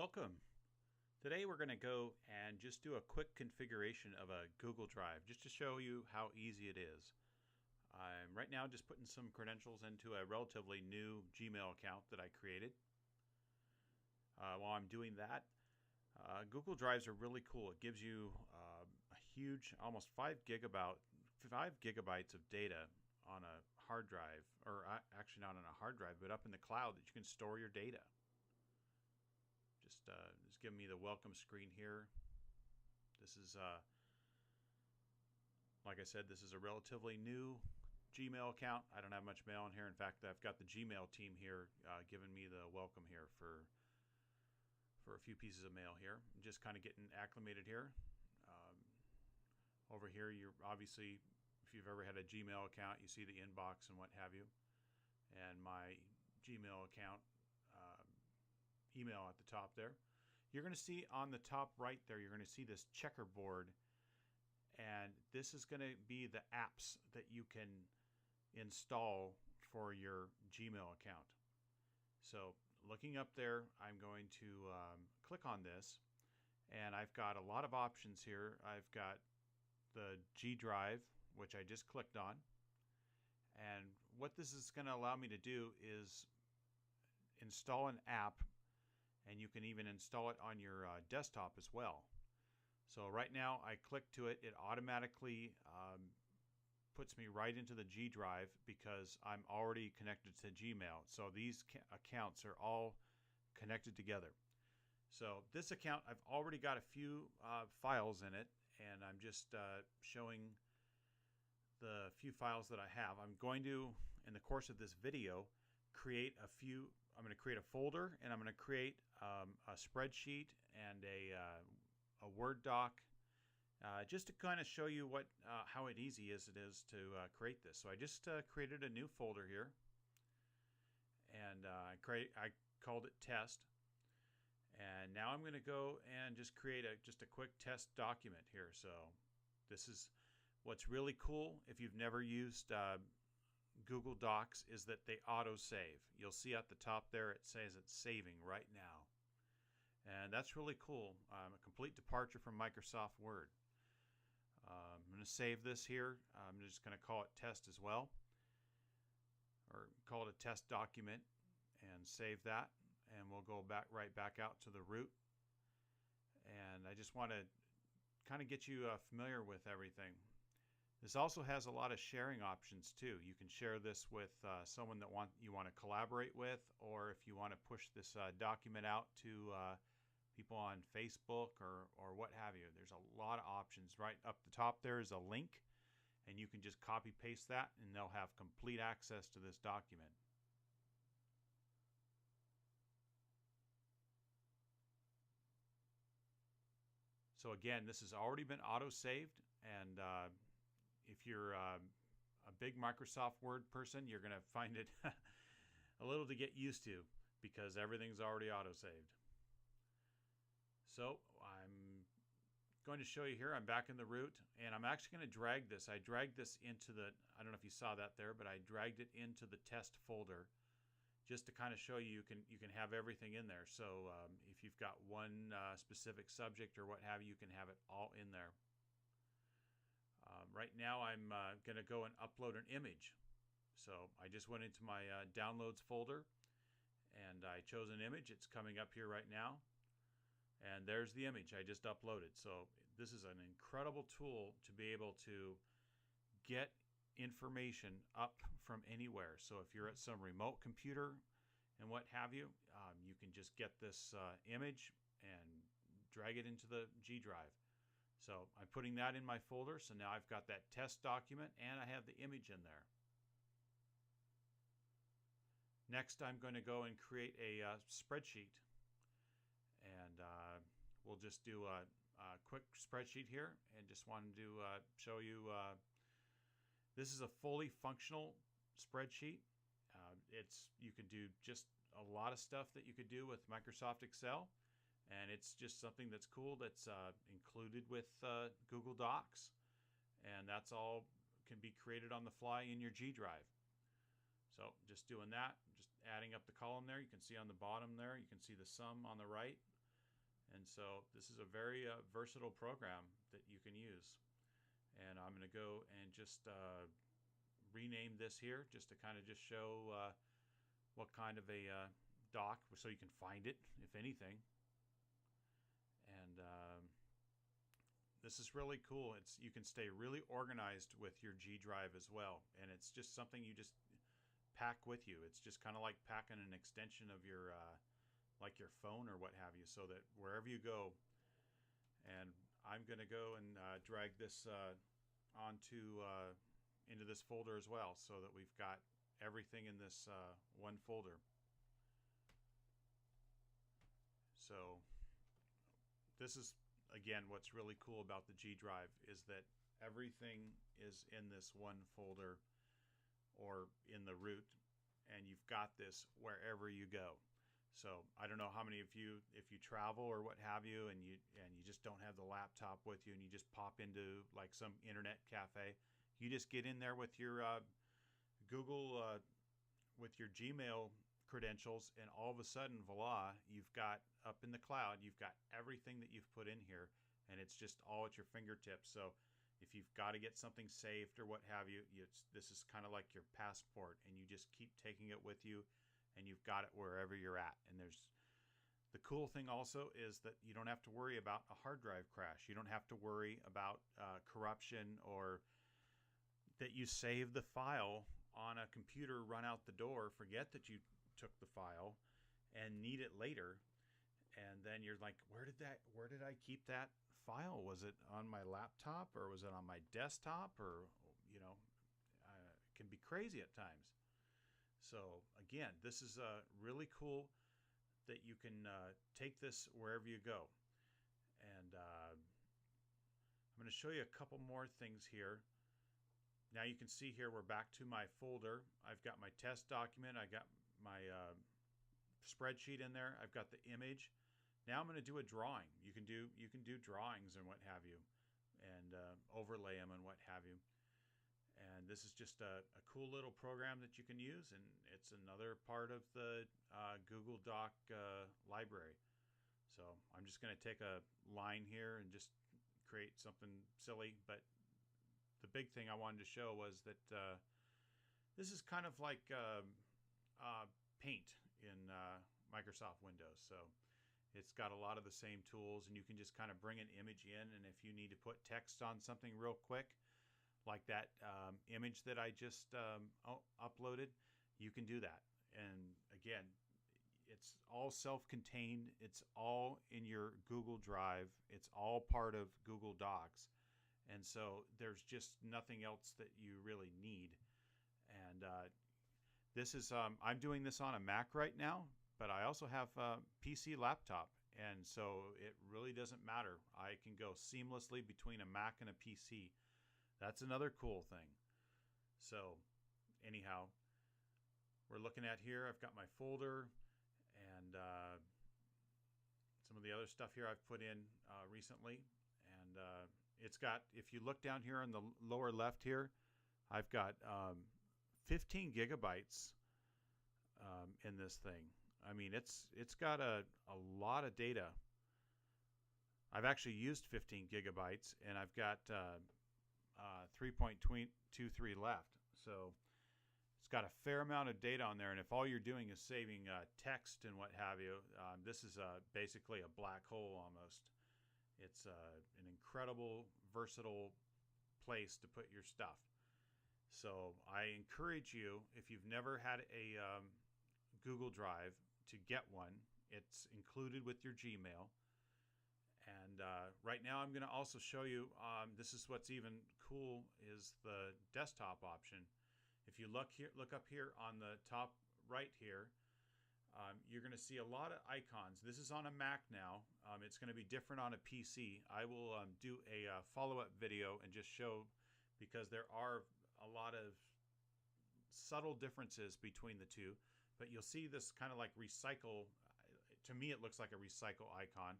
Welcome. Today we're going to go and just do a quick configuration of a Google Drive just to show you how easy it is. I'm right now just putting some credentials into a relatively new Gmail account that I created. While I'm doing that, Google Drives are really cool. It gives you a huge, almost 5 gigabytes of data on a hard drive, or actually not on a hard drive, but up in the cloud that you can store your data. Just giving me the welcome screen here. This is, like I said, this is a relatively new Gmail account. I don't have much mail in here. In fact, I've got the Gmail team here giving me the welcome here for a few pieces of mail here. I'm just kind of getting acclimated here. Over here, you're obviously, if you've ever had a Gmail account, you see the inbox and what have you. And my Gmail account email at the top there. You're going to see on the top right there, you're going to see this checkerboard, and this is going to be the apps that you can install for your Gmail account. So looking up there, I'm going to click on this, and I've got a lot of options here. I've got the G Drive, which I just clicked on, and what this is going to allow me to do is install an app, and you can even install it on your desktop as well. So right now I click to it, it automatically puts me right into the G Drive because I'm already connected to Gmail. So these accounts are all connected together. So this account, I've already got a few files in it, and I'm just showing the few files that I have. I'm going to, in the course of this video, create a few. I'm going to create a folder, and I'm going to create a spreadsheet and a Word doc, just to kind of show you what how easy it is to create this. So I just created a new folder here, and I called it test. And now I'm going to go and just create just a quick test document here. So this is what's really cool if you've never used Google Docs, is that they autosave. You'll see at the top there it says it's saving right now, and that's really cool. A complete departure from Microsoft Word. I'm going to save this here. I'm just going to call it test as well, or call it a test document, and save that, and we'll go right back out to the root. And I just want to kind of get you familiar with everything. This also has a lot of sharing options too. You can share this with someone that you want to collaborate with, or if you want to push this document out to people on Facebook or what have you. There's a lot of options. Right up the top there is a link, and you can just copy paste that, and they'll have complete access to this document. So again, this has already been auto-saved, and if you're a big Microsoft Word person, you're going to find it a little to get used to because everything's already auto-saved. So I'm going to show you here. I'm back in the root, and I'm actually going to drag this. I dragged this into the, I don't know if you saw that there, but I dragged it into the test folder just to kind of show you you can have everything in there. So if you've got one specific subject or what have you, you can have it all in there. Right now I'm going to go and upload an image. So I just went into my downloads folder, and I chose an image. It's coming up here right now, and there's the image I just uploaded. So this is an incredible tool to be able to get information up from anywhere. So if you're at some remote computer and what have you, you can just get this image and drag it into the G Drive. So I'm putting that in my folder. So now I've got that test document, and I have the image in there. Next, I'm going to go and create a spreadsheet, and we'll just do a quick spreadsheet here, and just wanted to show you this is a fully functional spreadsheet. You could do just a lot of stuff that you could do with Microsoft Excel. And it's just something that's cool that's included with Google Docs. And that's all can be created on the fly in your G Drive. So just doing that, just adding up the column there. You can see on the bottom there, you can see the sum on the right. And so this is a very versatile program that you can use. And I'm going to go and just rename this here just to kind of just show what kind of a doc, so you can find it, if anything. And this is really cool. You can stay really organized with your G drive as well, and it's just something you just pack with you. It's just kind of like packing an extension of your like your phone or what have you, so that wherever you go. And I'm going to go and drag this onto into this folder as well, so that we've got everything in this one folder. So this is, again, what's really cool about the G drive is that everything is in this one folder or in the root, and you've got this wherever you go. So I don't know how many of you, if you travel or what have you, and you just don't have the laptop with you, and you just pop into like some internet cafe, you just get in there with your Google, with your Gmail credentials, and all of a sudden, voila, you've got up in the cloud, you've got everything that you've put in here, and it's just all at your fingertips. So if you've got to get something saved or what have you, this is kind of like your passport, and you just keep taking it with you, and you've got it wherever you're at. And the cool thing also is that you don't have to worry about a hard drive crash. You don't have to worry about corruption, or that you save the file on a computer, run out the door, forget that you took the file, and need it later. And then you're like, where did I keep that file? Was it on my laptop, or was it on my desktop? Or, it can be crazy at times. So again, this is really cool that you can take this wherever you go. And I'm going to show you a couple more things here. Now you can see here we're back to my folder. I've got my test document. I got my spreadsheet in there. I've got the image. Now I'm going to do a drawing. You can do drawings and what have you, and overlay them and what have you. And this is just a cool little program that you can use, and it's another part of the Google Doc library. So I'm just going to take a line here and just create something silly, but the big thing I wanted to show was that this is kind of like Paint in Microsoft Windows. So it's got a lot of the same tools, and you can just kind of bring an image in, and if you need to put text on something real quick, like that image that I just uploaded, you can do that. And again, it's all self-contained. It's all in your Google Drive. It's all part of Google Docs. And so there's just nothing else that you really need. And this is, I'm doing this on a Mac right now, but I also have a PC laptop. And so it really doesn't matter. I can go seamlessly between a Mac and a PC. That's another cool thing. So anyhow, we're looking at here, I've got my folder, and some of the other stuff here I've put in recently. And it's got, if you look down here on the lower left here, I've got 15 gigabytes in this thing. I mean, it's got a lot of data. I've actually used 15 gigabytes, and I've got 3.23 left. So it's got a fair amount of data on there, and if all you're doing is saving text and what have you, this is basically a black hole almost. It's an incredible, versatile place to put your stuff. So I encourage you, if you've never had a Google Drive, to get one. It's included with your Gmail. And right now I'm going to also show you, this is what's even cool, is the desktop option. If you look up here on the top right here, you're going to see a lot of icons. This is on a Mac now. It's going to be different on a PC. I will do a follow-up video and just show, because there are a lot of subtle differences between the two. But you'll see this kind of like recycle. To me, it looks like a recycle icon.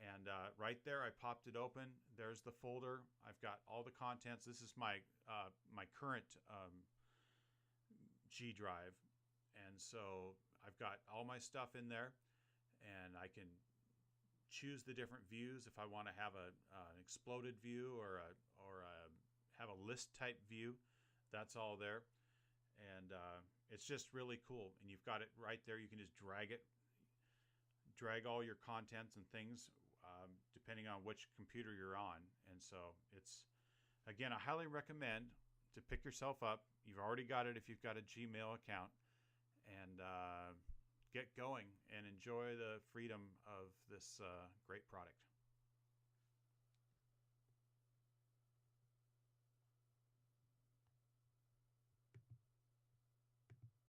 And right there, I popped it open. There's the folder. I've got all the contents. This is my my current G drive. And so I've got all my stuff in there. And I can choose the different views. If I want to have an exploded view or have a list type view, that's all there. And it's just really cool. And you've got it right there. You can just drag all your contents and things depending on which computer you're on. And so it's, again, I highly recommend to pick yourself up. You've already got it if you've got a Gmail account, and get going and enjoy the freedom of this great product.